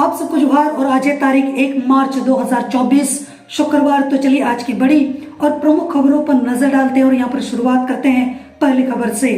आप सबको जोहार। और आज है तारीख 1 मार्च 2024 शुक्रवार। तो चलिए आज की बड़ी और प्रमुख खबरों पर नजर डालते हैं और यहाँ पर शुरुआत करते हैं पहली खबर से।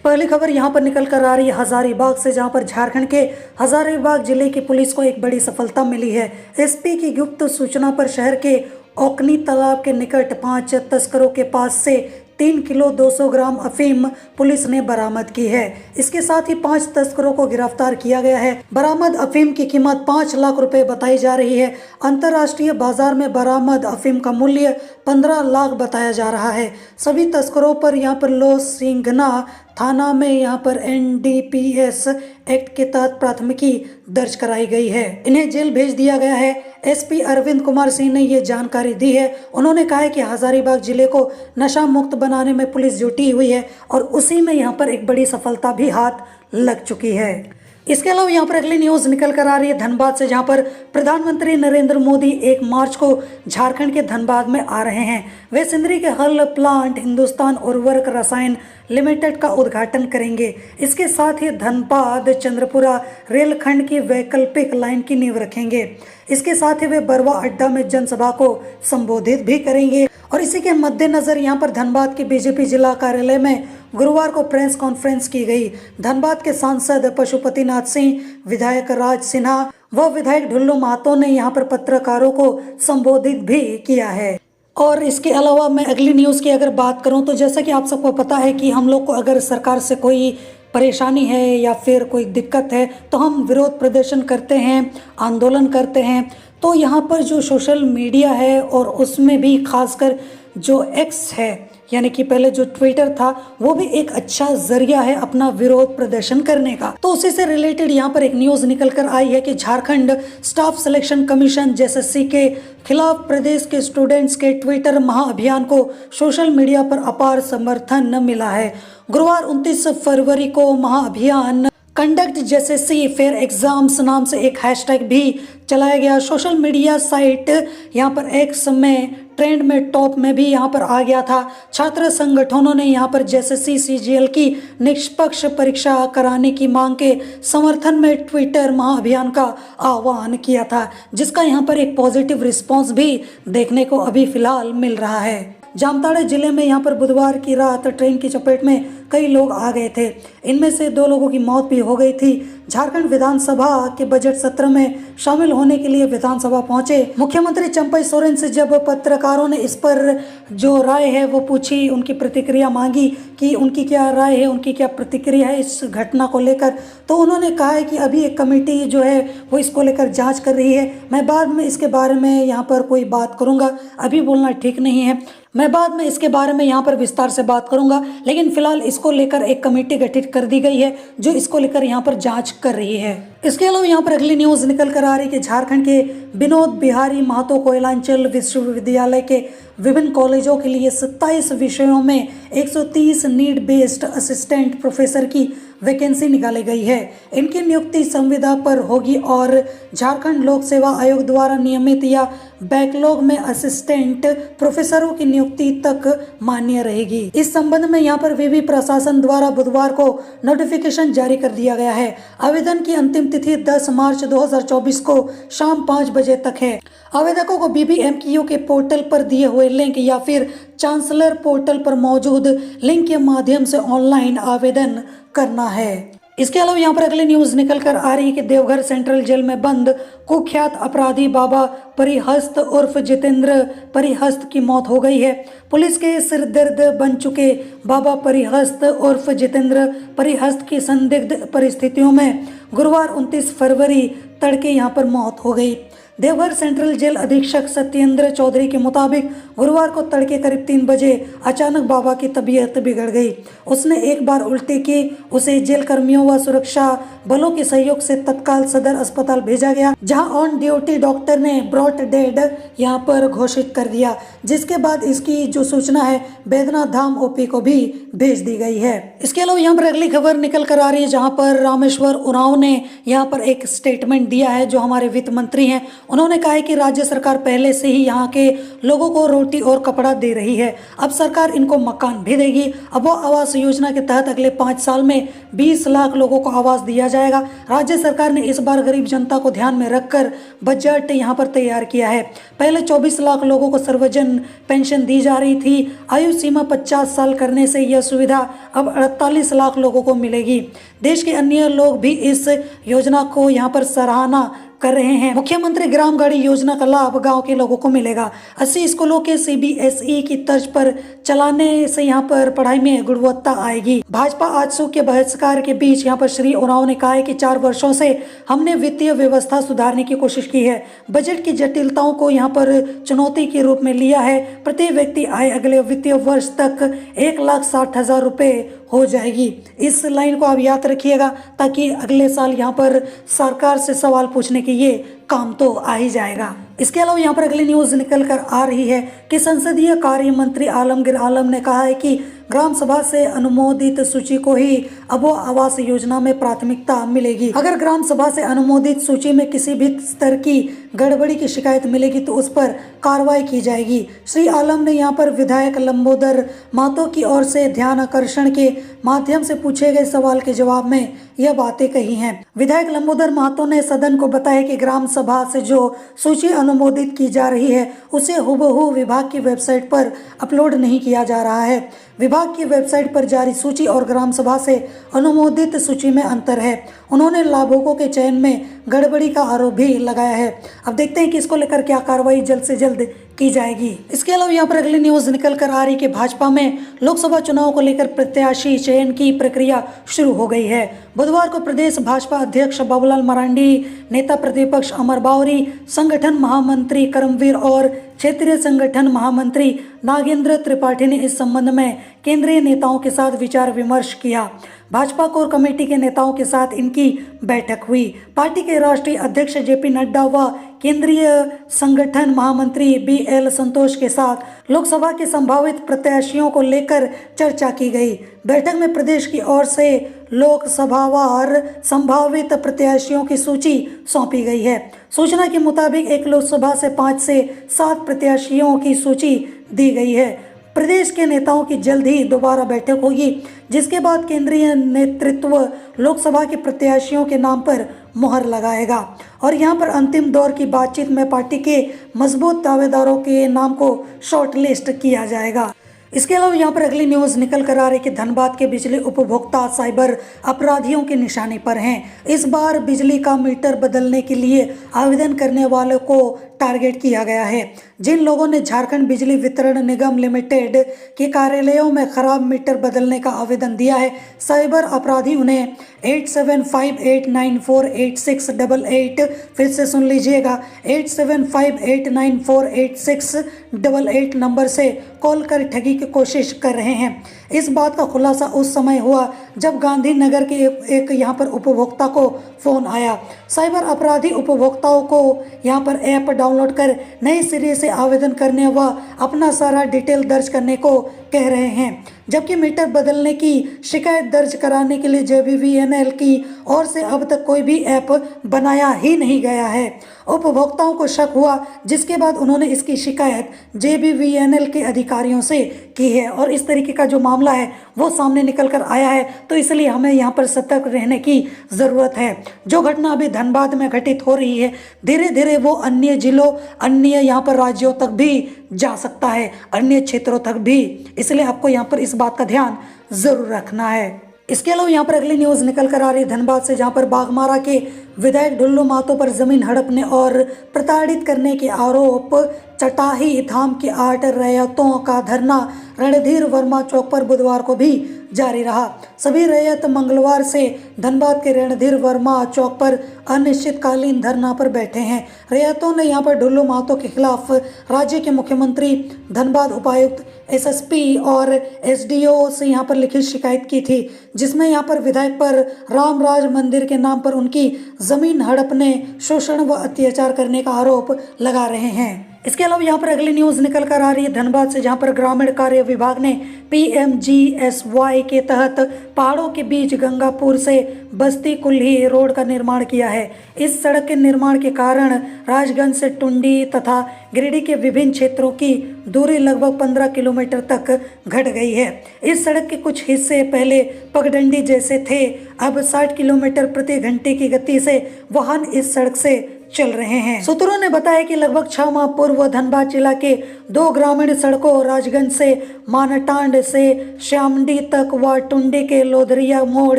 पहली खबर यहाँ पर निकल कर आ रही है हजारीबाग से, जहाँ पर झारखंड के हजारीबाग जिले की पुलिस को एक बड़ी सफलता मिली है। एसपी की गुप्त सूचना पर शहर के ओकनी तालाब के निकट 5 तस्करों के पास से 3 किलो 200 ग्राम अफीम पुलिस ने बरामद की है। इसके साथ ही 5 तस्करों को गिरफ्तार किया गया है। बरामद अफीम की कीमत 5 लाख रुपए बताई जा रही है। अंतर्राष्ट्रीय बाजार में बरामद अफीम का मूल्य 15 लाख बताया जा रहा है। सभी तस्करों पर यहाँ पर लोसिंगना थाना में यहाँ पर NDPS एक्ट के तहत प्राथमिकी दर्ज कराई गई है। इन्हें जेल भेज दिया गया है। SP अरविंद कुमार सिंह ने ये जानकारी दी है। उन्होंने कहा है कि हजारीबाग जिले को नशा मुक्त बनाने में पुलिस जुटी हुई है और उसी में यहाँ पर एक बड़ी सफलता भी हाथ लग चुकी है। इसके अलावा यहाँ पर अगली न्यूज निकल कर आ रही है धनबाद से, जहाँ पर प्रधानमंत्री नरेंद्र मोदी 1 मार्च को झारखंड के धनबाद में आ रहे हैं। वे सिंदरी के हल प्लांट हिंदुस्तान उर्वरक रसायन लिमिटेड का उद्घाटन करेंगे। इसके साथ ही धनबाद चंद्रपुरा रेलखंड की वैकल्पिक लाइन की नींव रखेंगे। इसके साथ ही वे बरवा अड्डा में जनसभा को संबोधित भी करेंगे। और इसी के मद्देनजर यहाँ पर धनबाद के बीजेपी जिला कार्यालय में गुरुवार को प्रेस कॉन्फ्रेंस की गई। धनबाद के सांसद पशुपतिनाथ सिंह, विधायक राज सिन्हा व विधायक ढुल्लू महतो ने यहाँ पर पत्रकारों को संबोधित भी किया है। और इसके अलावा मैं अगली न्यूज़ की अगर बात करूं तो जैसा कि आप सबको पता है कि हम लोग को अगर सरकार से कोई परेशानी है या फिर कोई दिक्कत है तो हम विरोध प्रदर्शन करते हैं, आंदोलन करते हैं। तो यहाँ पर जो सोशल मीडिया है और उसमें भी खासकर जो X है यानी कि पहले जो ट्विटर था, वो भी एक अच्छा जरिया है अपना विरोध प्रदर्शन करने का। तो उसी से रिलेटेड यहाँ पर एक न्यूज निकल कर आई है कि Jharkhand staff selection commission JSSC के खिलाफ प्रदेश के स्टूडेंट्स के ट्विटर महाअभियान को सोशल मीडिया पर अपार समर्थन मिला है। गुरुवार 29 फरवरी को महाअभियान कंडक्ट JSSC फेयर एग्जाम्स नाम से एक हैशटैग भी चलाया गया। सोशल मीडिया साइट यहाँ पर X में ट्रेंड में टॉप में भी यहाँ पर आ गया था। छात्र संगठनों ने यहाँ पर JSSC CGL की निष्पक्ष परीक्षा कराने की मांग के समर्थन में ट्विटर महाअभियान का आह्वान किया था, जिसका यहाँ पर एक पॉजिटिव रिस्पॉन्स भी देखने को अभी फिलहाल मिल रहा है। जामताड़ा जिले में यहाँ पर बुधवार की रात ट्रेन की चपेट में कई लोग आ गए थे। इनमें से 2 लोगों की मौत भी हो गई थी। झारखंड विधानसभा के बजट सत्र में शामिल होने के लिए विधानसभा पहुंचे मुख्यमंत्री चंपई सोरेन से जब पत्रकारों ने इस पर जो राय है वो पूछी, उनकी प्रतिक्रिया मांगी कि उनकी क्या राय है, उनकी क्या प्रतिक्रिया है इस घटना को लेकर, तो उन्होंने कहा है कि अभी एक कमेटी जो है वो इसको लेकर जांच कर रही है। मैं बाद में इसके बारे में यहाँ पर कोई बात करूँगा, अभी बोलना ठीक नहीं है। मैं बाद में इसके बारे में यहाँ पर विस्तार से बात करूंगा, लेकिन फिलहाल इसको लेकर एक कमेटी गठित कर दी गई है जो इसको लेकर यहाँ पर जांच कर रही है। इसके अलावा यहाँ पर अगली न्यूज निकल कर आ रही है कि झारखंड के विनोद बिहारी महतो कोयलांचल विश्वविद्यालय के विभिन्न कॉलेजों के लिए 27 विषयों में 130 नीड बेस्ड असिस्टेंट प्रोफेसर की वैकेंसी निकाली गई है। इनकी नियुक्ति संविदा पर होगी और झारखंड लोक सेवा आयोग द्वारा नियमित या बैकलॉग में असिस्टेंट प्रोफेसरों की नियुक्ति तक मान्य रहेगी। इस संबंध में यहाँ पर विवि प्रशासन द्वारा बुधवार को नोटिफिकेशन जारी कर दिया गया है। आवेदन की अंतिम तिथि 10 मार्च 2024 को शाम 5 बजे तक है। आवेदकों को BBMQ के पोर्टल पर दिए हुए लिंक या फिर चांसलर पोर्टल पर मौजूद लिंक के माध्यम से ऑनलाइन आवेदन करना है। इसके अलावा यहाँ पर अगली न्यूज निकल कर आ रही है कि देवघर सेंट्रल जेल में बंद कुख्यात अपराधी बाबा परिहस्त उर्फ जितेंद्र परिहस्त की मौत हो गई है। पुलिस के सिरदर्द बन चुके बाबा परिहस्त उर्फ जितेंद्र परिहस्त की संदिग्ध परिस्थितियों में गुरुवार 29 फरवरी तड़के यहाँ पर मौत हो गई। देवघर सेंट्रल जेल अधीक्षक सत्येंद्र चौधरी के मुताबिक गुरुवार को तड़के करीब 3 बजे अचानक बाबा की तबीयत बिगड़ गई। उसने एक बार उल्टी की। उसे जेल कर्मियों व सुरक्षा बलों के सहयोग से तत्काल सदर अस्पताल भेजा गया, जहां ऑन ड्यूटी डॉक्टर ने ब्रॉट डेड यहां पर घोषित कर दिया, जिसके बाद इसकी जो सूचना है बैद्यनाथ धाम OP को भी भेज दी गई है। इसके अलावा यहाँ पर अगली खबर निकल कर आ रही है, जहाँ पर रामेश्वर उरांव ने यहाँ पर एक स्टेटमेंट दिया है। जो हमारे वित्त मंत्री हैं उन्होंने कहा है कि राज्य सरकार पहले से ही यहाँ के लोगों को रोटी और कपड़ा दे रही है, अब सरकार इनको मकान भी देगी। अब वो आवास योजना के तहत अगले 5 साल में 20 लाख लोगों को आवास दिया जाएगा। राज्य सरकार ने इस बार गरीब जनता को ध्यान में रखकर बजट यहाँ पर तैयार किया है। पहले 24 लाख लोगों को सर्वजन पेंशन दी जा रही थी। आयु सीमा 50 साल करने से यह सुविधा अब 48 लाख लोगों को मिलेगी। देश के अन्य लोग भी इस योजना को यहाँ पर सराहना कर रहे हैं। मुख्यमंत्री ग्राम गाड़ी योजना का लाभ गांव के लोगों को मिलेगा। 80 स्कूलों के CBSE की तर्ज पर चलाने से यहाँ पर पढ़ाई में गुणवत्ता आएगी। भाजपा आजसू के बहिष्कार के बीच यहाँ पर श्री उरांव ने कहा है कि 4 वर्षों से हमने वित्तीय व्यवस्था सुधारने की कोशिश की है। बजट की जटिलताओं को यहाँ पर चुनौती के रूप में लिया है। प्रति व्यक्ति आय अगले वित्तीय वर्ष तक 1,60,000 रुपए हो जाएगी। इस लाइन को आप याद रखिएगा ताकि अगले साल यहाँ पर सरकार से सवाल पूछने के ये काम तो आ ही जाएगा। इसके अलावा यहाँ पर अगली न्यूज निकल कर आ रही है कि संसदीय कार्य मंत्री आलमगीर आलम ने कहा है कि ग्राम सभा से अनुमोदित सूची को ही अब वो आवास योजना में प्राथमिकता मिलेगी। अगर ग्राम सभा से अनुमोदित सूची में किसी भी स्तर की गड़बड़ी की शिकायत मिलेगी तो उस पर कार्रवाई की जाएगी। श्री आलम ने यहाँ पर विधायक लंबोदर महतो की ओर से ध्यान आकर्षण के माध्यम से पूछे गए सवाल के जवाब में यह बातें कही हैं। विधायक लंबोदर महतो ने सदन को बताया कि ग्राम सभा से जो सूची अनुमोदित की जा रही है उसे हुबहू विभाग की वेबसाइट पर अपलोड नहीं किया जा रहा है। विभाग की वेबसाइट पर जारी सूची और ग्राम सभा से अनुमोदित सूची में अंतर है। उन्होंने लाभुकों के चयन में गड़बड़ी का आरोप भी लगाया है। अब देखते हैं कि इसको लेकर क्या कार्रवाई जल्द से जल्द की जाएगी। इसके अलावा यहाँ पर अगली न्यूज निकल कर आ रही कि भाजपा में लोकसभा चुनाव को लेकर प्रत्याशी चयन की प्रक्रिया शुरू हो गई है। बुधवार को प्रदेश भाजपा अध्यक्ष बाबूलाल मरांडी, नेता प्रतिपक्ष अमर बावरी, संगठन महामंत्री करमवीर और क्षेत्रीय संगठन महामंत्री नागेंद्र त्रिपाठी ने इस संबंध में केंद्रीय नेताओं के साथ विचार विमर्श किया। भाजपा कोर कमेटी के नेताओं के साथ इनकी बैठक हुई। पार्टी के राष्ट्रीय अध्यक्ष JP नड्डा व केंद्रीय संगठन महामंत्री BL संतोष के साथ लोकसभा के संभावित प्रत्याशियों को लेकर चर्चा की गई। बैठक में प्रदेश की ओर से लोकसभावार संभावित प्रत्याशियों की सूची सौंपी गई है। सूचना के मुताबिक एक लोकसभा से 5 से 7 प्रत्याशियों की सूची दी गई है। प्रदेश के नेताओं की जल्द ही दोबारा बैठक होगी, जिसके बाद केंद्रीय नेतृत्व लोकसभा के प्रत्याशियों के नाम पर मुहर लगाएगा और यहां पर अंतिम दौर की बातचीत में पार्टी के मजबूत दावेदारों के नाम को शॉर्टलिस्ट किया जाएगा। इसके अलावा यहाँ पर अगली न्यूज निकल कर आ रही कि धनबाद के बिजली उपभोक्ता साइबर अपराधियों के निशाने पर हैं। इस बार बिजली का मीटर बदलने के लिए आवेदन करने वालों को टारगेट किया गया है। जिन लोगों ने झारखंड बिजली वितरण निगम लिमिटेड के कार्यालयों में खराब मीटर बदलने का आवेदन दिया है, साइबर अपराधी उन्हें 8758948688 फिर से सुन लीजिएगा 8758948688 नंबर से कॉल कर ठगी की कोशिश कर रहे हैं। इस बात का खुलासा उस समय हुआ जब गांधीनगर के एक यहाँ पर उपभोक्ता को फोन आया। साइबर अपराधी उपभोक्ताओं को यहाँ पर ऐप डाउनलोड कर नए सिरे से आवेदन करने व अपना सारा डिटेल दर्ज करने को कह रहे हैं, जबकि मीटर बदलने की शिकायत दर्ज कराने के लिए JBVNL की ओर से अब तक कोई भी ऐप बनाया ही नहीं गया है। उपभोक्ताओं को शक हुआ, जिसके बाद उन्होंने इसकी शिकायत JBVNL के अधिकारियों से की है और इस तरीके का जो मामला है वो सामने निकल कर आया है। तो इसलिए हमें यहाँ पर सतर्क रहने की ज़रूरत है। जो घटना अभी धनबाद में घटित हो रही है, धीरे धीरे वो अन्य जिलों, अन्य यहाँ पर राज्यों तक भी जा सकता है, अन्य क्षेत्रों तक भी। इसलिए आपको यहाँ पर इस बात का ध्यान जरूर रखना है। इसके अलावा यहाँ पर अगली न्यूज निकल कर आ रही है धनबाद से, जहाँ पर बाघमारा के विधायक ढुल्लू महतो पर जमीन हड़पने और प्रताड़ित करने के आरोप चटाही धाम की 8 रैयतों का धरना रणधीर वर्मा चौक पर बुधवार को भी जारी रहा। सभी रैयत मंगलवार से धनबाद के रणधीर वर्मा चौक पर अनिश्चितकालीन धरना पर बैठे हैं। रैयतों ने यहां पर ढुल्लू महतो के खिलाफ राज्य के मुख्यमंत्री, धनबाद उपायुक्त, SSP और SDO से यहां पर लिखित शिकायत की थी, जिसमें यहां पर विधायक पर रामराज मंदिर के नाम पर उनकी जमीन हड़पने, शोषण व अत्याचार करने का आरोप लगा रहे हैं। इसके अलावा यहाँ पर अगली न्यूज निकल कर आ रही है धनबाद से, जहाँ पर ग्रामीण कार्य विभाग ने PMGSY के तहत पहाड़ों के बीच गंगापुर से बस्ती कुल्ही रोड का निर्माण किया है। इस सड़क के निर्माण के कारण राजगंज से टुंडी तथा गिरिडीह के विभिन्न क्षेत्रों की दूरी लगभग 15 किलोमीटर तक घट गई है। इस सड़क के कुछ हिस्से पहले पगडंडी जैसे थे, अब 60 किलोमीटर प्रति घंटे की गति से वाहन इस सड़क से चल रहे हैं। सूत्रों ने बताया कि लगभग 6 माह पूर्व धनबाद जिला के 2 ग्रामीण सड़कों राजगंज से मानटांड से श्यामडी तक व टुंडी के लोधरिया मोड़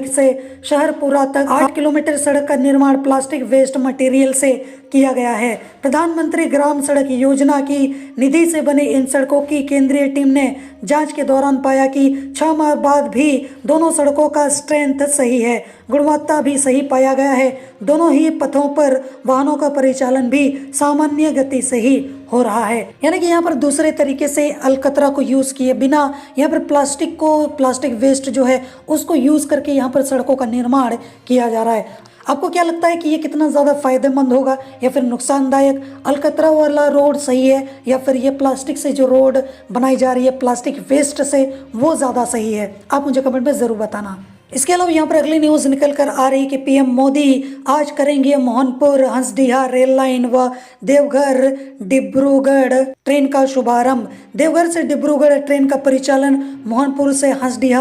से शहरपुरा तक 8 किलोमीटर सड़क का निर्माण प्लास्टिक वेस्ट मटेरियल से किया गया है। प्रधानमंत्री ग्राम सड़क योजना की निधि से बने इन सड़कों की केंद्रीय टीम ने जांच के दौरान पाया कि 6 माह बाद भी दोनों सड़कों का स्ट्रेंथ सही है, गुणवत्ता भी सही पाया गया है। दोनों ही पथों पर वाहनों का परिचालन भी सामान्य गति से ही हो रहा है। यानी कि यहाँ पर दूसरे तरीके से अलकतरा को यूज किए बिना यहाँ पर प्लास्टिक वेस्ट जो है उसको यूज करके यहाँ पर सड़कों का निर्माण किया जा रहा है। आपको क्या लगता है कि ये कितना ज़्यादा फायदेमंद होगा या फिर नुकसानदायक? अलकतरा वाला रोड सही है या फिर ये प्लास्टिक से जो रोड बनाई जा रही है प्लास्टिक वेस्ट से, वो ज़्यादा सही है? आप मुझे कमेंट में ज़रूर बताना। इसके अलावा यहाँ पर अगली न्यूज निकल कर आ रही है कि PM मोदी आज करेंगे मोहनपुर हंसडीहा रेल लाइन व देवघर डिब्रूगढ़ ट्रेन का शुभारंभ। देवघर से डिब्रूगढ़ ट्रेन का परिचालन मोहनपुर से हंसडीहा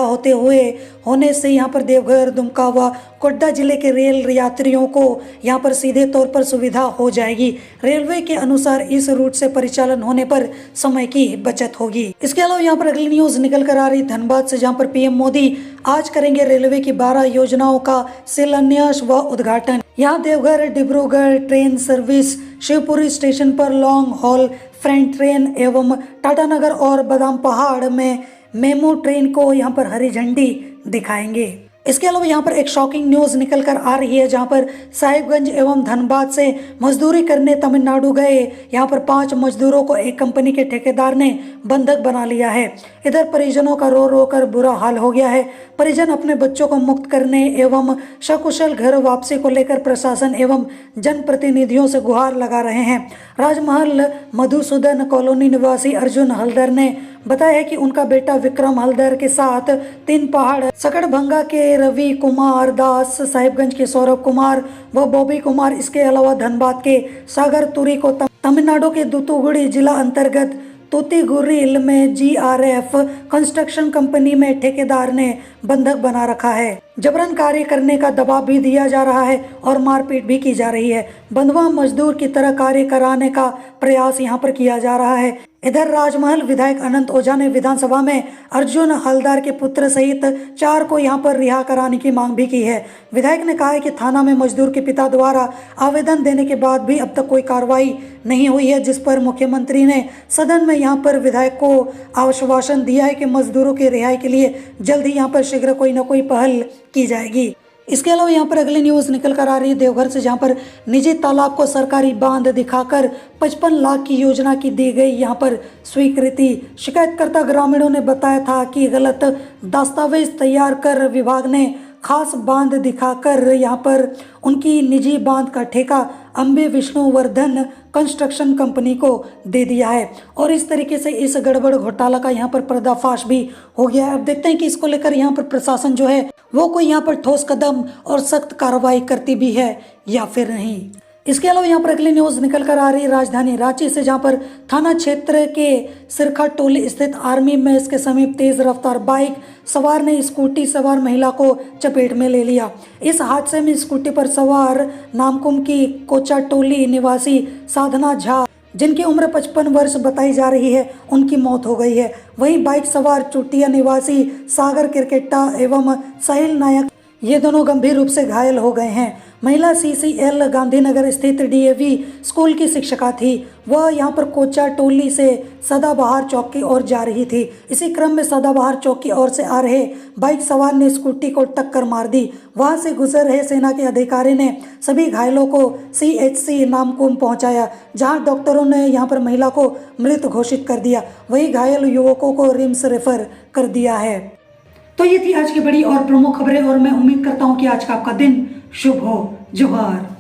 होने से यहाँ पर देवघर, दुमका व गोड्डा जिले के रेल यात्रियों को यहाँ पर सीधे तौर पर सुविधा हो जाएगी। रेलवे के अनुसार इस रूट से परिचालन होने पर समय की बचत होगी। इसके अलावा यहाँ पर अगली न्यूज निकल कर आ रही धनबाद से, जहाँ पर PM मोदी आज करेंगे रेलवे की 12 योजनाओं का शिलान्यास व उद्घाटन। यहाँ Deoghar Dibrugarh train service, Shivpuri station पर लॉन्ग हॉल फ्रेंट ट्रेन एवं टाटानगर और बादाम पहाड़ में मेमू ट्रेन को यहाँ पर हरी झंडी दिखाएंगे। इसके अलावा यहाँ पर एक शॉकिंग न्यूज निकल कर आ रही है, जहाँ पर साहिबगंज एवं धनबाद से मजदूरी करने तमिलनाडु गए यहाँ पर 5 मजदूरों को एक कंपनी के ठेकेदार ने बंधक बना लिया है। इधर परिजनों का रो रो कर बुरा हाल हो गया है। परिजन अपने बच्चों को मुक्त करने एवं सकुशल घर वापसी को लेकर प्रशासन एवं जनप्रतिनिधियों से गुहार लगा रहे हैं। राजमहल मधुसूदन कॉलोनी निवासी अर्जुन हलदर ने बताया कि उनका बेटा विक्रम हलदर के साथ 3 पहाड़ सकड़भंगा के रवि कुमार दास, साहिबगंज के सौरभ कुमार व बॉबी कुमार, इसके अलावा धनबाद के सागर तुरी को तमिलनाडु के दूतुकुड़ी जिला अंतर्गत तूतीगुरिल में GRF कंस्ट्रक्शन कंपनी में ठेकेदार ने बंधक बना रखा है। जबरन कार्य करने का दबाव भी दिया जा रहा है और मारपीट भी की जा रही है। बंधुआ मजदूर की तरह कार्य कराने का प्रयास यहाँ पर किया जा रहा है। इधर राजमहल विधायक अनंत ओझा ने विधानसभा में अर्जुन हलदर के पुत्र सहित 4 को यहाँ पर रिहा कराने की मांग भी की है। विधायक ने कहा है कि थाना में मजदूर के पिता द्वारा आवेदन देने के बाद भी अब तक कोई कार्रवाई नहीं हुई है, जिस पर मुख्यमंत्री ने सदन में यहाँ पर विधायक को आश्वासन दिया है कि मजदूरों की रिहाई के लिए जल्द ही यहाँ पर शीघ्र कोई न कोई पहल की जाएगी। इसके अलावा यहाँ पर अगली न्यूज निकल कर आ रही है देवघर से, जहाँ पर निजी तालाब को सरकारी बांध दिखाकर 55 लाख की योजना की दी गई यहाँ पर स्वीकृति। शिकायतकर्ता ग्रामीणों ने बताया था कि गलत दस्तावेज तैयार कर विभाग ने खास बांध दिखाकर यहाँ पर उनकी निजी बांध का ठेका अंबे विष्णुवर्धन कंस्ट्रक्शन कंपनी को दे दिया है और इस तरीके से इस गड़बड़ घोटाला का यहाँ पर पर्दाफाश भी हो गया है। अब देखते हैं कि इसको लेकर यहाँ पर प्रशासन जो है वो कोई यहाँ पर ठोस कदम और सख्त कार्रवाई करती भी है या फिर नहीं। इसके अलावा यहाँ पर अगली न्यूज निकल कर आ रही है राजधानी रांची से, जहाँ पर थाना क्षेत्र के सिरखा टोली स्थित आर्मी मेस के समीप तेज रफ्तार बाइक सवार ने स्कूटी सवार महिला को चपेट में ले लिया। इस हादसे में स्कूटी पर सवार नामकुम की कोचा टोली निवासी साधना झा, जिनकी उम्र 55 वर्ष बताई जा रही है, उनकी मौत हो गई है। वहीं बाइक सवार चुटिया निवासी सागर किरकेट्टा एवं साहिल नायक, ये दोनों गंभीर रूप से घायल हो गए हैं। महिला CCL गांधीनगर स्थित DAV स्कूल की शिक्षिका थी। वह यहाँ पर कोचा टोली से सदाबहार चौक की ओर जा रही थी। इसी क्रम में सदाबहार चौक की ओर से आ रहे बाइक सवार ने स्कूटी को टक्कर मार दी। वहां से गुजर रहे सेना के अधिकारी ने सभी घायलों को CHC नामकुम पहुंचाया, जहां डॉक्टरों ने यहाँ पर महिला को मृत घोषित कर दिया। वहीं घायल युवकों को रिम्स रेफर कर दिया है। तो ये थी आज की बड़ी और प्रमुख खबरें और मैं उम्मीद करता हूँ कि आज का आपका दिन शुभ हो। जोहार।